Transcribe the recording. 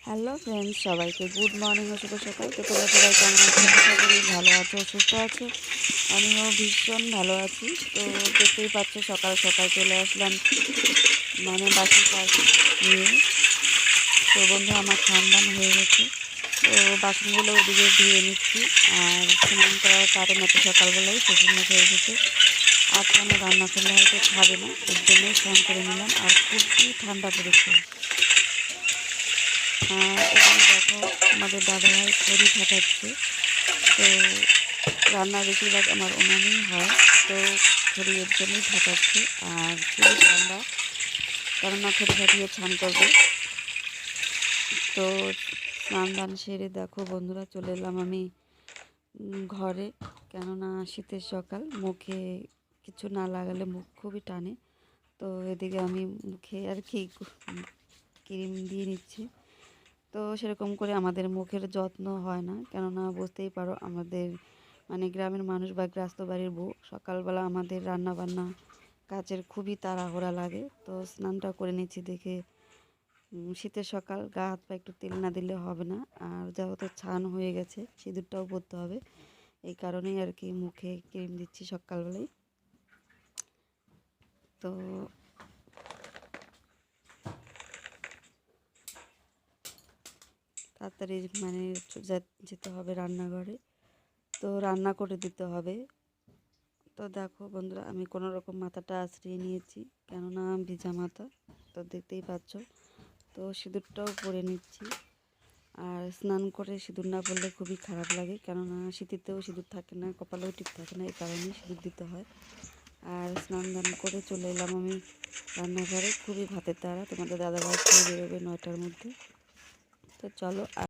Hello friends, সবাইকে good morning ও শুভ সকাল। তো তোমরা সবাই কেমন আছো? আশা করি ভালো আছো, সুস্থ আছো। আমিও ভীষণ ভালো আছি। তো দেখতেই পাচ্ছ, সকাল সকাল চলে আসলাম বাসি কাজ নিয়ে। তো বন্ধু, আমার খাওয়ান হয়ে গেছে। তো বাসনগুলো ওদিকে ধুয়ে নিচ্ছি। আর স্নান করার কারণ এত সকালবেলায় শ্বশুরমশাই এসেছে। আর কোনো রান্না করলে হয়তো খাবে না, এর জন্যই স্নান করে নিলাম। আর খুবই ঠান্ডা পড়েছে। এখানে দেখো, আমাদের দাদাভাই খড়ি ফাটাচ্ছে। তো রান্না বেশিরভাগ আমার উনানেই হয়। তো খড়ি এর জন্যই ফাটাচ্ছে। আর খুবই ঠান্ডা, কেননা খড়ি ফাটিয়ে স্নান করবে। তো স্নান দান সেরে দেখো বন্ধুরা, চলে এলাম আমি ঘরে। কেননা শীতের সকাল, মুখে কিছু না লাগালে মুখ খুবই টানে। তো এদিকে আমি মুখে আর কি ক্রিম দিয়ে নিচ্ছি। তো সেরকম করে আমাদের মুখের যত্ন হয় না, কেননা বুঝতেই পারো আমাদের গ্রামের মানুষ বা গৃহস্থ বাড়ির বউ, সকালবেলা আমাদের রান্না বান্না কাজের খুবই তাড়াহুড়া লাগে। তো স্নানটা করে নিচ্ছি দেখে শীতের সকাল, গা হাত পা একটু তেল না দিলে হবে না। আর যেহেতু ছান হয়ে গেছে, সিঁদুরটাও পরতে হবে। এই কারণেই আর কি মুখে ক্রিম দিচ্ছি সকালবেলায়। তো তাড়াতাড়ি যেতে হবে রান্নাঘরে। তো রান্না করে দিতে হবে। তো দেখো বন্ধুরা, আমি কোনো রকম মাথাটা আঁচড়িয়ে নিয়েছি, কেননা ভিজা মাথা। তো দেখতেই পাচ্ছ। তো সিঁদুরটাও পরে নিচ্ছি। আর স্নান করে সিঁদুর না পরলে খুবই খারাপ লাগে, কেননা শীতেও সিঁদুর থাকে না, কপালেও ঠিক থাকে না, এই কারণেই সিঁদুর দিতে হয়। আর স্নান দান করে চলে এলাম আমি রান্নাঘরে। খুবই ভাতের তাড়া, তোমাদের দাদাভাই খেয়ে বেরোবে 9টার মধ্যে। তো চলো।